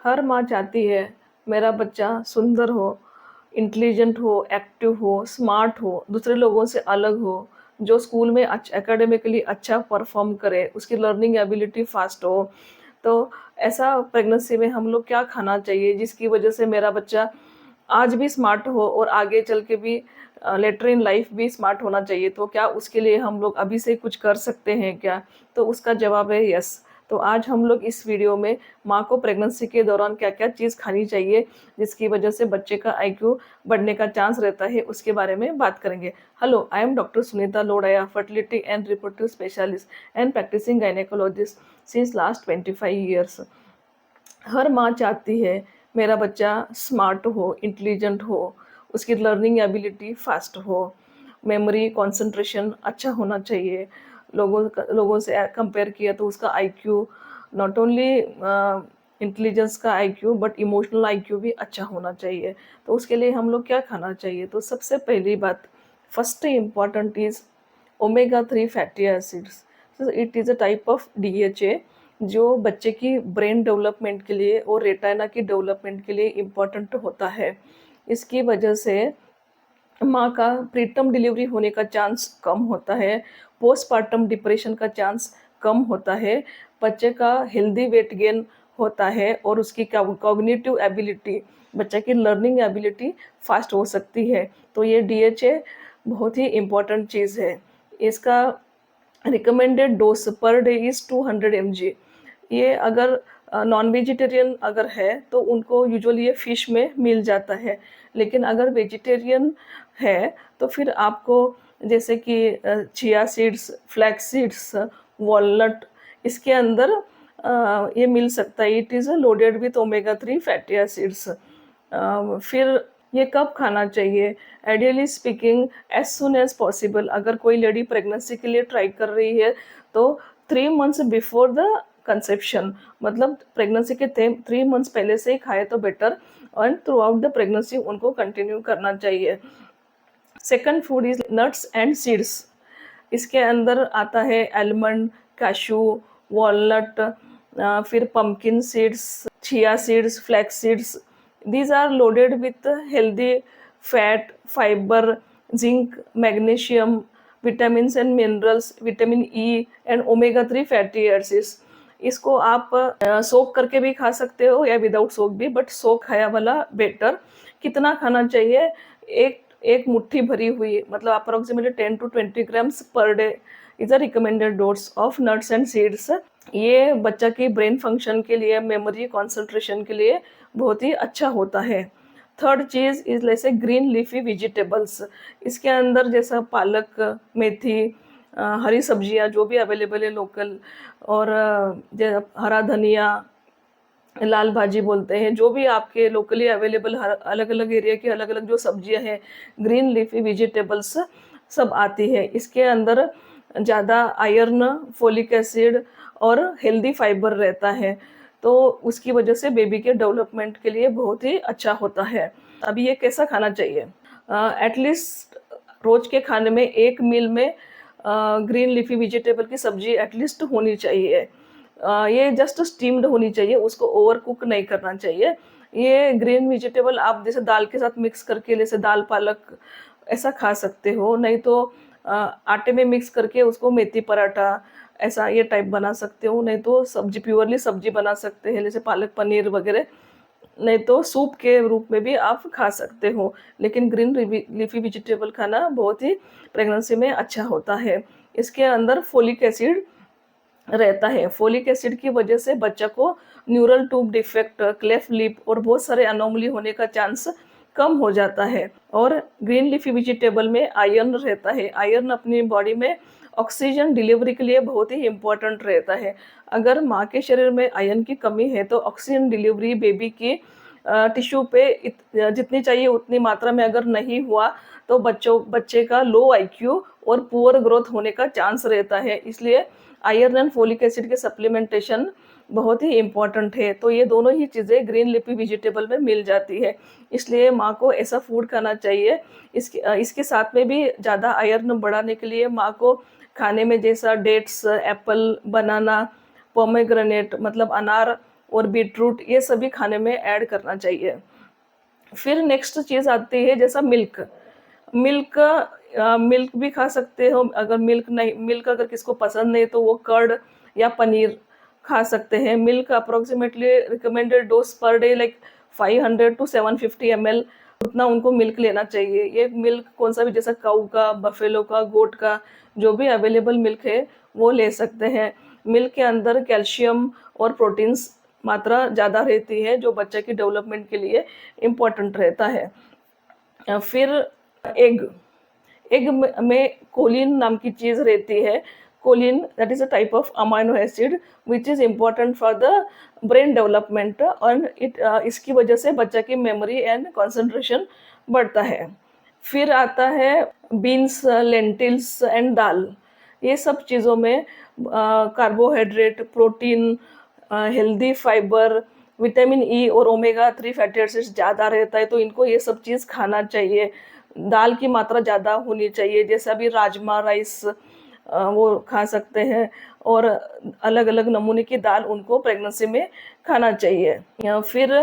हर माँ चाहती है मेरा बच्चा सुंदर हो, इंटेलिजेंट हो, एक्टिव हो, स्मार्ट हो, दूसरे लोगों से अलग हो, जो स्कूल में एकेडमिकली अच्छा परफॉर्म करे, उसकी लर्निंग एबिलिटी फास्ट हो। तो ऐसा प्रेगनेंसी में हम लोग क्या खाना चाहिए जिसकी वजह से मेरा बच्चा आज भी स्मार्ट हो और आगे चल के भी लेटर इन लाइफ भी स्मार्ट होना चाहिए। तो क्या उसके लिए हम लोग अभी से कुछ कर सकते हैं क्या? तो उसका जवाब है यस। तो आज हम लोग इस वीडियो में माँ को प्रेगनेंसी के दौरान क्या-क्या चीज़ खानी चाहिए, जिसकी वजह से बच्चे का आईक्यू बढ़ने का चांस रहता है, उसके बारे में बात करेंगे। Hello, I am doctor Sunita Lodhaya, fertility and reproductive specialist and practising gynaecologist since last 25 years. हर माँ चाहती है मेरा बच्चा स्मार्ट हो, इंटेलिजेंट हो, उसकी लर्निंग एबिलिटी फास्ट हो, मेमोरी, कंसंट्रेशन अच्छा होना चाहिए। लोगों से कंपेयर किया तो उसका आईक्यू नॉट ओनली इंटेलिजेंस का आईक्यू बट इमोशनल आईक्यू भी अच्छा होना चाहिए। तो उसके लिए हम लोग क्या खाना चाहिए? तो सबसे पहली बात, first important is omega 3 fatty acids. It is a type of DHA जो बच्चे की ब्रेन डेवलपमेंट के लिए और रेटिना की डेवलपमेंट के लिए इम्पॉर्टेंट होता है। इसकी वजह से माँ का प्रीटर्म डिलीवरी होने का चांस कम होता है, पोस्टपार्टम डिप्रेशन का चांस कम होता है, बच्चे का हेल्दी वेट गेन होता है और उसकी कॉग्निटिव एबिलिटी, बच्चे की लर्निंग एबिलिटी फास्ट हो सकती है। तो ये डीएचए बहुत ही इम्पोर्टेंट चीज़ है। इसका recommended dose per day is 200 mg। ये अगर नॉन वेजिटेरियन अगर है तो उनको यूजुअली ये फ़िश में मिल जाता है, लेकिन अगर वेजिटेरियन है तो फिर आपको जैसे कि chia seeds, flax seeds, walnut, इसके अंदर ये मिल सकता है। It is loaded with omega 3 fatty acids. फिर ये कब खाना चाहिए? Ideally speaking as soon as possible. अगर कोई लेडी प्रेगनेंसी के लिए ट्राई कर रही है तो 3 मंथ्स बिफोर द कंसेप्शन, मतलब प्रेगनेंसी के 3 मंथ्स पहले से ही खाए तो बेटर, और थ्रू आउट द प्रेगनेंसी उनको कंटिन्यू करना चाहिए। Second food is nuts and seeds. इसके अंदर आता है आलमंड, कैशू, वॉलनट, फिर pumpkin seeds, chia seeds, flax seeds. These are loaded with healthy fat, fibre, zinc, magnesium, vitamins and minerals, vitamin E and omega 3 fatty acids. इसको आप सोक करके भी खा सकते हो या विदाउट सोक भी, बट सोक खाया वाला बेटर। कितना खाना चाहिए? एक एक मुट्ठी भरी हुई, मतलब approximately 10 to 20 grams per day is a recommended dose of nuts and seeds. ये बच्चा की ब्रेन फंक्शन के लिए, मेमोरी, कंसंट्रेशन के लिए बहुत ही अच्छा होता है। थर्ड चीज़ इज जैसे ग्रीन लीफी वेजिटेबल्स। इसके अंदर जैसा पालक, मेथी, हरी सब्जियां जो भी अवेलेबल है लोकल, और हरा धनिया, लाल भाजी बोलते हैं, जो भी आपके लोकली अवेलेबल हर अलग अलग एरिया की अलग अलग जो सब्जियां हैं, ग्रीन लीफी वेजिटेबल्स सब आती है। इसके अंदर ज़्यादा आयरन, फोलिक एसिड और हेल्दी फाइबर रहता है, तो उसकी वजह से बेबी के डेवलपमेंट के लिए बहुत ही अच्छा होता है। अभी ये कैसा खाना चाहिए? एटलीस्ट रोज के खाने में एक मील में ग्रीन लीफी वेजिटेबल की सब्जी एटलीस्ट होनी चाहिए। ये जस्ट स्टीम्ड होनी चाहिए, उसको ओवर कुक नहीं करना चाहिए। ये ग्रीन वेजिटेबल आप जैसे दाल के साथ मिक्स करके, जैसे दाल पालक ऐसा खा सकते हो, नहीं तो आटे में मिक्स करके उसको मेथी पराठा ऐसा ये टाइप बना सकते हो, नहीं तो सब्जी, प्योरली सब्जी बना सकते हैं जैसे पालक पनीर वगैरह, नहीं तो सूप के रूप में भी आप खा सकते हो। लेकिन ग्रीन लीफी वेजिटेबल खाना बहुत ही प्रेगनेंसी में अच्छा होता है। इसके अंदर फोलिक एसिड रहता है। फोलिक एसिड की वजह से बच्चा को neural tube defect, cleft lip और बहुत सारे अनोमली होने का चांस कम हो जाता है। और ग्रीन लीफी वेजिटेबल में आयरन रहता है। आयरन अपनी बॉडी में ऑक्सीजन डिलीवरी के लिए बहुत ही इम्पोर्टेंट रहता है। अगर माँ के शरीर में आयरन की कमी है तो ऑक्सीजन डिलीवरी बेबी की टिश्यू पे जितनी चाहिए उतनी मात्रा में अगर नहीं हुआ तो बच्चे का लो आईक्यू और पुअर ग्रोथ होने का चांस रहता है। इसलिए आयरन एंड फोलिक एसिड के सप्लीमेंटेशन बहुत ही इम्पॉर्टेंट है। तो ये दोनों ही चीज़ें ग्रीन लिपी वेजिटेबल में मिल जाती है, इसलिए माँ को ऐसा फूड खाना चाहिए। इसके साथ में भी ज़्यादा आयरन बढ़ाने के लिए माँ को खाने में जैसा डेट्स, एप्पल, बनाना, पोमेग्रेनेट मतलब अनार, और बीटरूट, ये सभी खाने में ऐड करना चाहिए। फिर नेक्स्ट चीज़ आती है जैसा मिल्क। मिल्क मिल्क भी खा सकते हो, अगर मिल्क अगर किसको पसंद नहीं तो वो कर्ड या पनीर खा सकते हैं। Milk approximately recommended dose per day like 500 to 750 ml, उतना उनको मिल्क लेना चाहिए। ये मिल्क कौन सा भी, जैसा काऊ का, बफेलो का, गोट का, जो भी अवेलेबल मिल्क है वो ले सकते हैं। मिल्क के अंदर कैल्शियम और प्रोटीन्स मात्रा ज़्यादा रहती है, जो बच्चे की डेवलपमेंट के लिए इम्पोर्टेंट रहता है। फिर एग, एग में कोलिन नाम की चीज़ रहती है। Choline that is a type of amino acid which is important for the brain development, और इसकी वजह से बच्चा की मेमोरी एंड कंसंट्रेशन बढ़ता है। फिर आता है बीन्स, लेंटिल्स एंड दाल। ये सब चीज़ों में carbohydrate, protein, healthy fibre, vitamin E और ओमेगा 3 फैटी एसिड्स ज़्यादा रहता है, तो इनको ये सब चीज़ खाना चाहिए। दाल की मात्रा ज़्यादा होनी चाहिए, जैसे अभी राजमा राइस वो खा सकते हैं, और अलग अलग नमूने की दाल उनको प्रेगनेंसी में खाना चाहिए। या फिर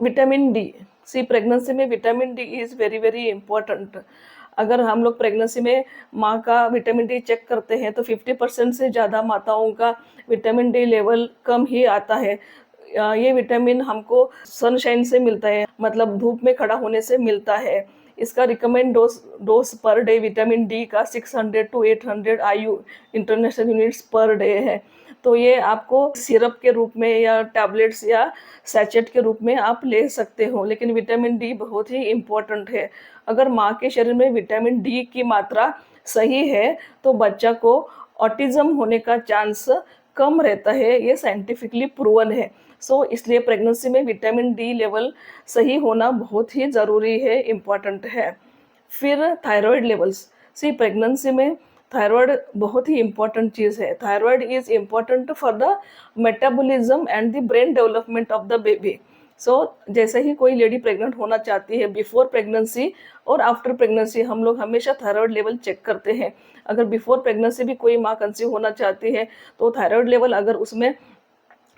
विटामिन डी, सी प्रेगनेंसी में vitamin D is very very important. अगर हम लोग प्रेगनेंसी में माँ का विटामिन डी चेक करते हैं तो 50% से ज़्यादा माताओं का विटामिन डी लेवल कम ही आता है। ये विटामिन हमको सनशाइन से मिलता है, मतलब धूप में खड़ा होने से मिलता है। इसका recommend dose per day vitamin D का 600 to 800 IU international units per day है। तो ये आपको सिरप के रूप में या टैबलेट्स या सैचेट के रूप में आप ले सकते हो, लेकिन विटामिन डी बहुत ही इम्पोर्टेंट है। अगर माँ के शरीर में विटामिन डी की मात्रा सही है तो बच्चा को ऑटिज्म होने का चांस कम रहता है, ये साइंटिफिकली प्रूवन है। इसलिए प्रेगनेंसी में विटामिन डी लेवल सही होना बहुत ही ज़रूरी है, इम्पॉर्टेंट है। फिर थायराइड लेवल्स, प्रेगनेंसी में थायराइड बहुत ही इम्पॉर्टेंट चीज़ है। Thyroid is important for the metabolism and the brain development of the baby. जैसे ही कोई लेडी प्रेग्नेंट होना चाहती है, बिफोर प्रेगनेंसी और आफ्टर प्रेगनेंसी हम लोग हमेशा थायराइड लेवल चेक करते हैं। अगर बिफोर प्रेगनेंसी भी कोई माँ कंसीव होना चाहती है तो थायराइड लेवल अगर उसमें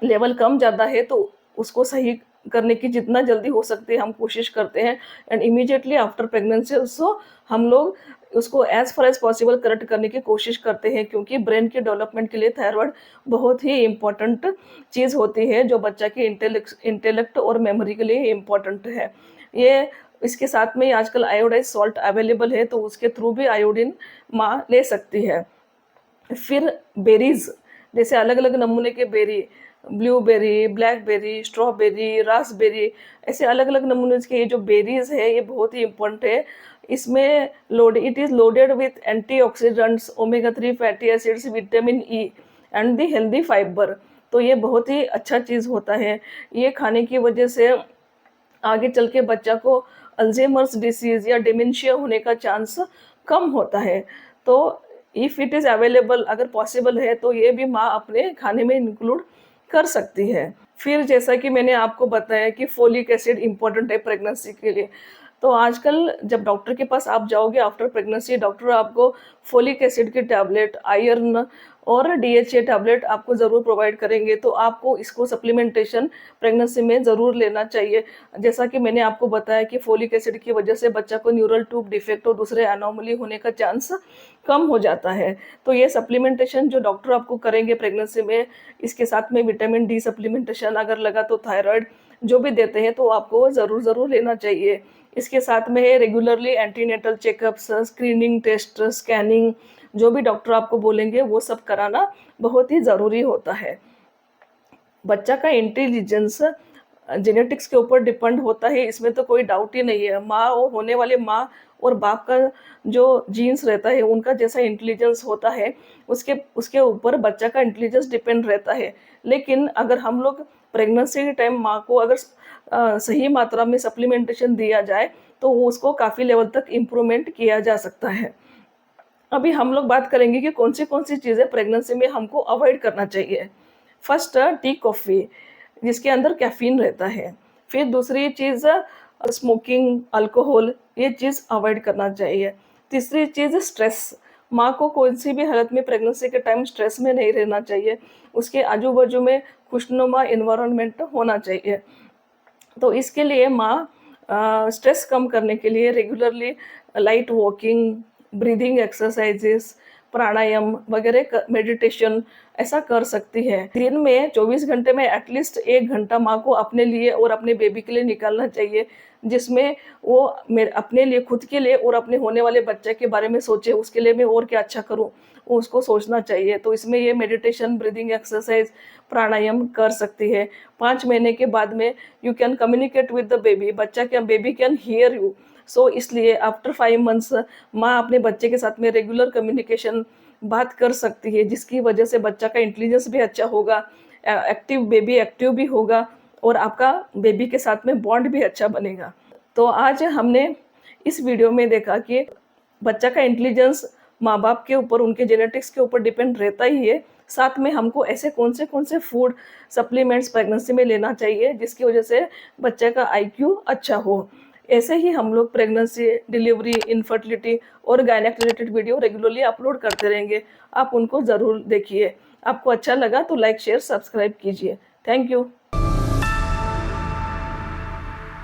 लेवल कम ज़्यादा है तो उसको सही करने की जितना जल्दी हो सकती है हम कोशिश करते हैं, एंड इमीडिएटली आफ्टर प्रेगनेंसी उसको हम लोग उसको as far as possible correct करने की कोशिश करते हैं, क्योंकि ब्रेन के डेवलपमेंट के लिए थायराइड बहुत ही इम्पोर्टेंट चीज़ होती है, जो बच्चा की इंटेलेक्ट और मेमोरी के लिए इम्पोर्टेंट है। ये इसके साथ में आजकल आयोडाइज सॉल्ट अवेलेबल है, तो उसके थ्रू भी आयोडीन माँ ले सकती है। फिर बेरीज, जैसे अलग अलग नमूने के berry, blueberry, blackberry, strawberry, raspberry, ऐसे अलग अलग नमूने के ये जो बेरीज है ये बहुत ही इम्पोर्टेंट है। इसमें it is loaded with antioxidants, omega 3 fatty acids, vitamin E and the healthy fibre. तो ये बहुत ही अच्छा चीज़ होता है। ये खाने की वजह से आगे चल के बच्चा को अल्जाइमर्स डिसीज़ या डिमेंशिया होने का चांस कम होता है। तो इफ़ इट इज़ अवेलेबल, अगर पॉसिबल है तो ये भी माँ अपने खाने में इंक्लूड कर सकती है। फिर जैसा कि मैंने आपको बताया कि फोलिक एसिड इम्पॉर्टेंट है प्रेगनेंसी के लिए, तो आजकल जब डॉक्टर के पास आप जाओगे आफ्टर प्रेगनेंसी, डॉक्टर आपको फोलिक एसिड की टैबलेट, आयरन और DHA टैबलेट आपको ज़रूर प्रोवाइड करेंगे। तो आपको इसको सप्लीमेंटेशन प्रेगनेंसी में ज़रूर लेना चाहिए। जैसा कि मैंने आपको बताया कि फोलिक एसिड की वजह से बच्चा को न्यूरल ट्यूब डिफेक्ट और दूसरे एनोमली होने का चांस कम हो जाता है। तो ये सप्लीमेंटेशन जो डॉक्टर आपको करेंगे प्रेगनेंसी में, इसके साथ में विटामिन डी सप्लीमेंटेशन अगर लगा तो थायराइड जो भी देते हैं तो आपको ज़रूर लेना चाहिए। इसके साथ में है regularly antenatal checkups, screening test, scanning, जो भी डॉक्टर आपको बोलेंगे वो सब कराना बहुत ही ज़रूरी होता है। बच्चा का इंटेलिजेंस जेनेटिक्स के ऊपर डिपेंड होता है, इसमें तो कोई डाउट ही नहीं है। माँ और होने वाले माँ और बाप का जो जीन्स रहता है उनका जैसा इंटेलिजेंस होता है उसके उसके ऊपर बच्चा का इंटेलिजेंस डिपेंड रहता है। लेकिन अगर हम लोग प्रेगनेंसी के टाइम माँ को अगर सही मात्रा में सप्लीमेंटेशन दिया जाए तो उसको काफ़ी लेवल तक इम्प्रूवमेंट किया जा सकता है। अभी हम लोग बात करेंगे कि कौन सी चीज़ें प्रेगनेंसी में हमको अवॉइड करना चाहिए। फर्स्ट, टी कॉफ़ी जिसके अंदर कैफीन रहता है। फिर दूसरी चीज़ स्मोकिंग, अल्कोहल, ये चीज़ अवॉइड करना चाहिए। तीसरी चीज़ स्ट्रेस, माँ को कोई-सी भी हालत में प्रेगनेंसी के टाइम स्ट्रेस में नहीं रहना चाहिए। उसके आजू-बाजू में खुशनुमा एनवायरनमेंट होना चाहिए। तो इसके लिए माँ स्ट्रेस कम करने के लिए regularly light walking, breathing exercises, pranayama वगैरह मेडिटेशन ऐसा कर सकती है। दिन में 24 घंटे में एटलीस्ट 1 घंटा माँ को अपने लिए और अपने बेबी के लिए निकालना चाहिए, जिसमें वो अपने लिए, खुद के लिए और अपने होने वाले बच्चे के बारे में सोचे, उसके लिए मैं और क्या अच्छा करूँ, वो उसको सोचना चाहिए। तो इसमें ये मेडिटेशन, ब्रीदिंग एक्सरसाइज, प्राणायाम कर सकती है। 5 महीने के बाद में you can communicate with the baby, baby can hear you. So इसलिए आफ्टर 5 मंथ्स माँ अपने बच्चे के साथ में रेगुलर कम्युनिकेशन बात कर सकती है, जिसकी वजह से बच्चा का इंटेलिजेंस भी अच्छा होगा, बेबी एक्टिव भी होगा और आपका बेबी के साथ में बॉन्ड भी अच्छा बनेगा। तो आज हमने इस वीडियो में देखा कि बच्चा का इंटेलिजेंस माँ-बाप के ऊपर, उनके जेनेटिक्स के ऊपर डिपेंड रहता ही है। साथ में हमको ऐसे कौन से फूड सप्लीमेंट्स प्रेगनेंसी में लेना चाहिए, जिसकी वजह से बच्चे का आईक्यू अच्छा हो। ऐसे ही हम लोग प्रेगनेंसी, डिलीवरी, इनफर्टिलिटी और gynaec related video regularly upload करते रहेंगे। आप उनको ज़रूर देखिए। आपको अच्छा लगा तो लाइक, शेयर, सब्सक्राइब कीजिए। Thank you.